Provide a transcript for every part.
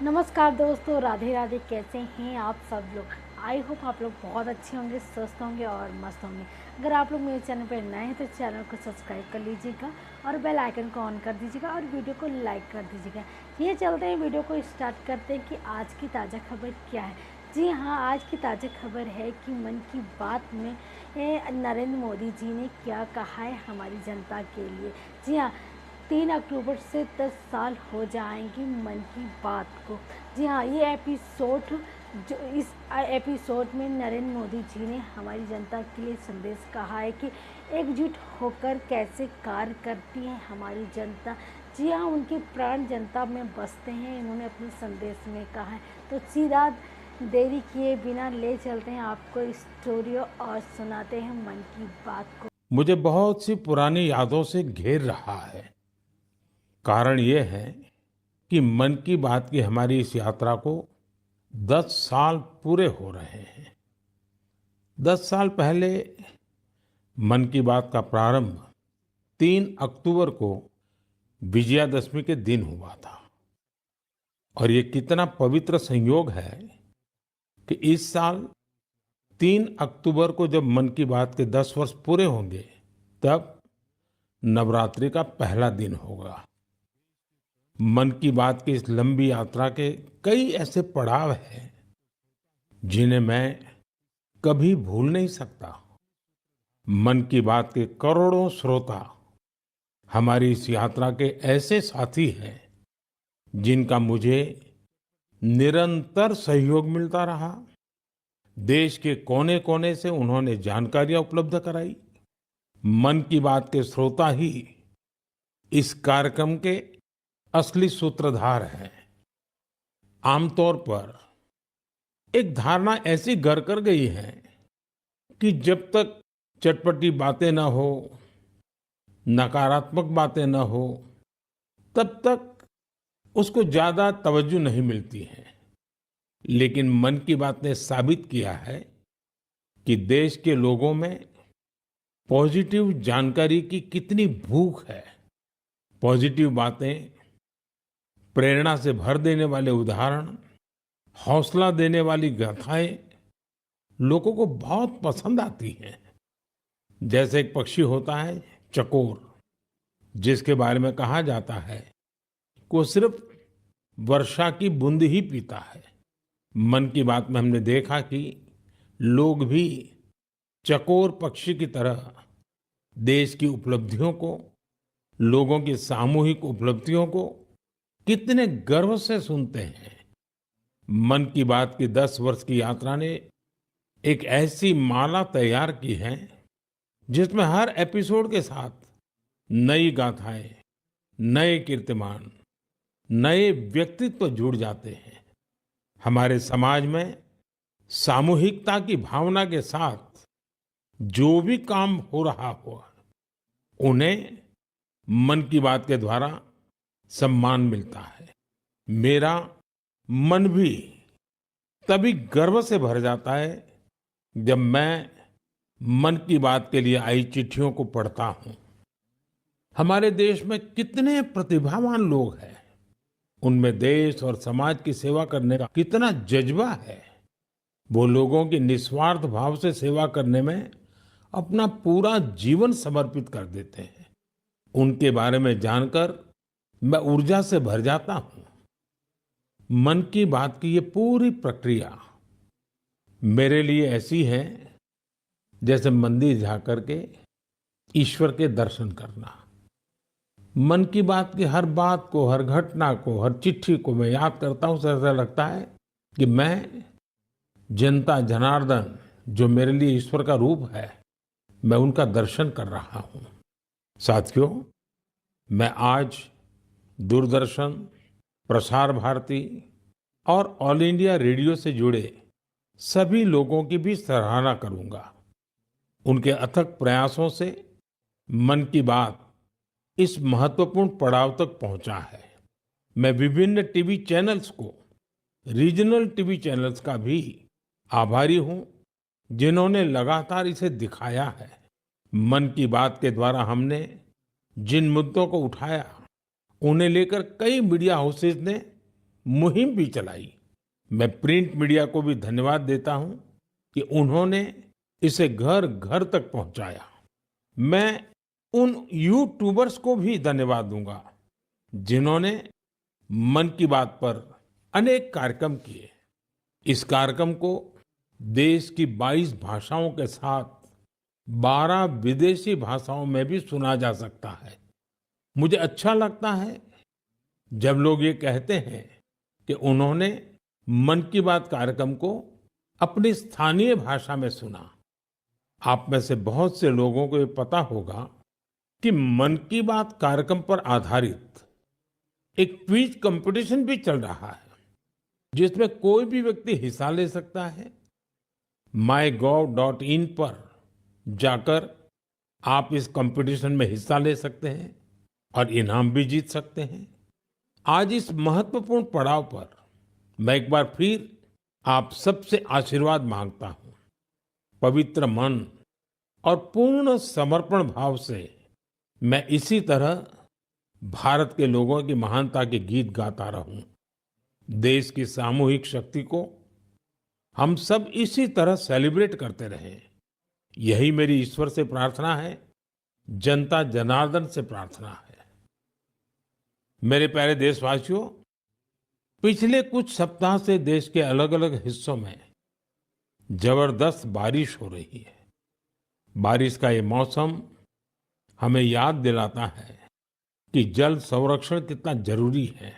नमस्कार दोस्तों, राधे राधे। कैसे हैं आप सब लोग? आई होप आप लोग बहुत अच्छे होंगे, स्वस्थ होंगे और मस्त होंगे। अगर आप लोग मेरे चैनल पर नए हैं तो चैनल को सब्सक्राइब कर लीजिएगा और बेल आइकन को ऑन कर दीजिएगा और वीडियो को लाइक कर दीजिएगा। ये चलते हैं, वीडियो को स्टार्ट करते हैं कि आज की ताज़ा खबर क्या है। जी हाँ, आज की ताज़ा खबर है कि मन की बात में नरेंद्र मोदी जी ने क्या कहा है हमारी जनता के लिए। जी हाँ, 3 अक्टूबर से 10 साल हो जाएंगी मन की बात को। जी हाँ, ये एपिसोड जो इस एपिसोड में नरेंद्र मोदी जी ने हमारी जनता के लिए संदेश कहा है कि एकजुट होकर कैसे कार्य करती है हमारी जनता। जी हाँ, उनके प्राण जनता में बसते हैं, इन्होंने अपने संदेश में कहा है। तो सीधा देरी किए बिना ले चलते हैं आपको स्टोरी और सुनाते हैं मन की बात को। मुझे बहुत सी पुरानी यादों से घेर रहा है। कारण ये है कि मन की बात की हमारी इस यात्रा को 10 साल पूरे हो रहे हैं। 10 साल पहले मन की बात का प्रारंभ 3 अक्टूबर को विजयादशमी के दिन हुआ था। और ये कितना पवित्र संयोग है कि इस साल 3 अक्टूबर को जब मन की बात के 10 वर्ष पूरे होंगे, तब नवरात्रि का पहला दिन होगा। मन की बात की इस लंबी यात्रा के कई ऐसे पड़ाव हैं जिन्हें मैं कभी भूल नहीं सकता। मन की बात के करोड़ों श्रोता हमारी इस यात्रा के ऐसे साथी हैं जिनका मुझे निरंतर सहयोग मिलता रहा। देश के कोने कोने से उन्होंने जानकारियां उपलब्ध कराई। मन की बात के श्रोता ही इस कार्यक्रम के असली सूत्रधार हैं। आमतौर पर एक धारणा ऐसी घर कर गई है कि जब तक चटपटी बातें ना हो, नकारात्मक बातें ना हो, तब तक उसको ज्यादा तवज्जो नहीं मिलती है। लेकिन मन की बात ने साबित किया है कि देश के लोगों में पॉजिटिव जानकारी की कितनी भूख है। पॉजिटिव बातें, प्रेरणा से भर देने वाले उदाहरण, हौसला देने वाली गाथाएं लोगों को बहुत पसंद आती हैं। जैसे एक पक्षी होता है चकोर, जिसके बारे में कहा जाता है कि वो सिर्फ वर्षा की बूंद ही पीता है। मन की बात में हमने देखा कि लोग भी चकोर पक्षी की तरह देश की उपलब्धियों को, लोगों की सामूहिक उपलब्धियों को कितने गर्व से सुनते हैं। मन की बात की 10 वर्ष की यात्रा ने एक ऐसी माला तैयार की है जिसमें हर एपिसोड के साथ नई गाथाएं, नए कीर्तिमान, नए व्यक्तित्व जुड़ जाते हैं। हमारे समाज में सामूहिकता की भावना के साथ जो भी काम हो रहा हो, उन्हें मन की बात के द्वारा सम्मान मिलता है। मेरा मन भी तभी गर्व से भर जाता है जब मैं मन की बात के लिए आई चिट्ठियों को पढ़ता हूं। हमारे देश में कितने प्रतिभावान लोग हैं, उनमें देश और समाज की सेवा करने का कितना जज्बा है। वो लोगों की निस्वार्थ भाव से सेवा करने में अपना पूरा जीवन समर्पित कर देते हैं। उनके बारे में जानकर मैं ऊर्जा से भर जाता हूं। मन की बात की ये पूरी प्रक्रिया मेरे लिए ऐसी है जैसे मंदिर जाकर के ईश्वर के दर्शन करना। मन की बात की हर बात को, हर घटना को, हर चिट्ठी को मैं याद करता हूं, तो ऐसा लगता है कि मैं जनता जनार्दन, जो मेरे लिए ईश्वर का रूप है, मैं उनका दर्शन कर रहा हूं। साथियों, मैं आज दूरदर्शन, प्रसार भारती और ऑल इंडिया रेडियो से जुड़े सभी लोगों की भी सराहना करूंगा। उनके अथक प्रयासों से मन की बात इस महत्वपूर्ण पड़ाव तक पहुंचा है। मैं विभिन्न टीवी चैनल्स को, रीजनल टीवी चैनल्स का भी आभारी हूं, जिन्होंने लगातार इसे दिखाया है। मन की बात के द्वारा हमने जिन मुद्दों को उठाया, उन्हें लेकर कई मीडिया हाउसेस ने मुहिम भी चलाई। मैं प्रिंट मीडिया को भी धन्यवाद देता हूं कि उन्होंने इसे घर घर तक पहुंचाया। मैं उन यूट्यूबर्स को भी धन्यवाद दूंगा जिन्होंने मन की बात पर अनेक कार्यक्रम किए। इस कार्यक्रम को देश की 22 भाषाओं के साथ 12 विदेशी भाषाओं में भी सुना जा सकता है। मुझे अच्छा लगता है जब लोग ये कहते हैं कि उन्होंने मन की बात कार्यक्रम को अपनी स्थानीय भाषा में सुना। आप में से बहुत से लोगों को ये पता होगा कि मन की बात कार्यक्रम पर आधारित एक क्विज कंपटीशन भी चल रहा है जिसमें कोई भी व्यक्ति हिस्सा ले सकता है। mygov.in पर जाकर आप इस कंपटीशन में हिस्सा ले सकते हैं और इनाम भी जीत सकते हैं। आज इस महत्वपूर्ण पड़ाव पर मैं एक बार फिर आप सबसे आशीर्वाद मांगता हूं। पवित्र मन और पूर्ण समर्पण भाव से मैं इसी तरह भारत के लोगों की महानता के गीत गाता रहूं। देश की सामूहिक शक्ति को हम सब इसी तरह सेलिब्रेट करते रहें। यही मेरी ईश्वर से प्रार्थना है, जनता जनार्दन से प्रार्थना है। मेरे प्यारे देशवासियों, पिछले कुछ सप्ताह से देश के अलग-अलग हिस्सों में जबरदस्त बारिश हो रही है। बारिश का ये मौसम हमें याद दिलाता है कि जल संरक्षण कितना जरूरी है।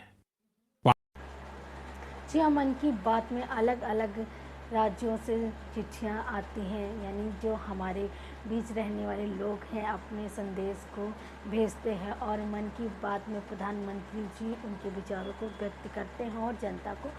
जी हाँ, मन की बात में अलग अलग राज्यों से चिट्ठियाँ आती हैं, यानी जो हमारे बीच रहने वाले लोग हैं अपने संदेश को भेजते हैं और मन की बात में प्रधानमंत्री जी उनके विचारों को व्यक्त करते हैं और जनता को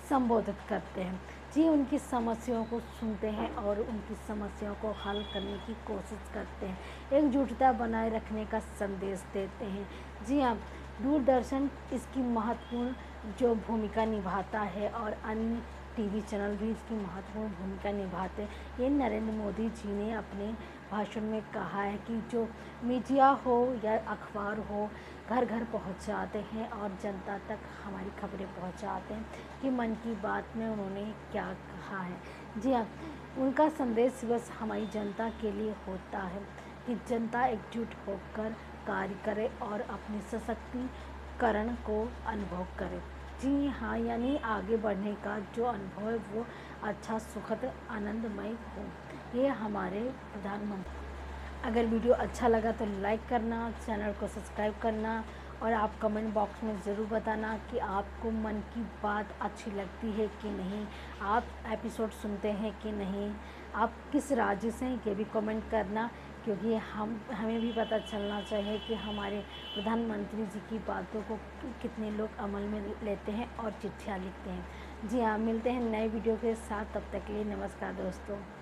संबोधित करते हैं। जी, उनकी समस्याओं को सुनते हैं और उनकी समस्याओं को हल करने की कोशिश करते हैं, एकजुटता बनाए रखने का संदेश देते हैं। जी हाँ, दूरदर्शन इसकी महत्वपूर्ण जो भूमिका निभाता है और अन्य टीवी चैनल भी इसकी महत्वपूर्ण भूमिका निभाते हैं। ये नरेंद्र मोदी जी ने अपने भाषण में कहा है कि जो मीडिया हो या अखबार हो, घर घर पहुंचाते हैं और जनता तक हमारी खबरें पहुंचाते हैं कि मन की बात में उन्होंने क्या कहा है। जी हाँ, उनका संदेश बस हमारी जनता के लिए होता है कि जनता एकजुट होकर कार्य करे और अपने सशक्तिकरण को अनुभव करे। जी हाँ, यानी आगे बढ़ने का जो अनुभव है वो अच्छा, सुखद, आनंदमय हो। ये हमारे प्रधानमंत्री। अगर वीडियो अच्छा लगा तो लाइक करना, चैनल को सब्सक्राइब करना और आप कमेंट बॉक्स में ज़रूर बताना कि आपको मन की बात अच्छी लगती है कि नहीं, आप एपिसोड सुनते हैं कि नहीं, आप किस राज्य से हैं ये भी कमेंट करना, क्योंकि हमें भी पता चलना चाहिए कि हमारे प्रधानमंत्री जी की बातों को कितने लोग अमल में लेते हैं और चिट्ठियाँ लिखते हैं। जी हाँ, मिलते हैं नए वीडियो के साथ, तब तक के लिए नमस्कार दोस्तों।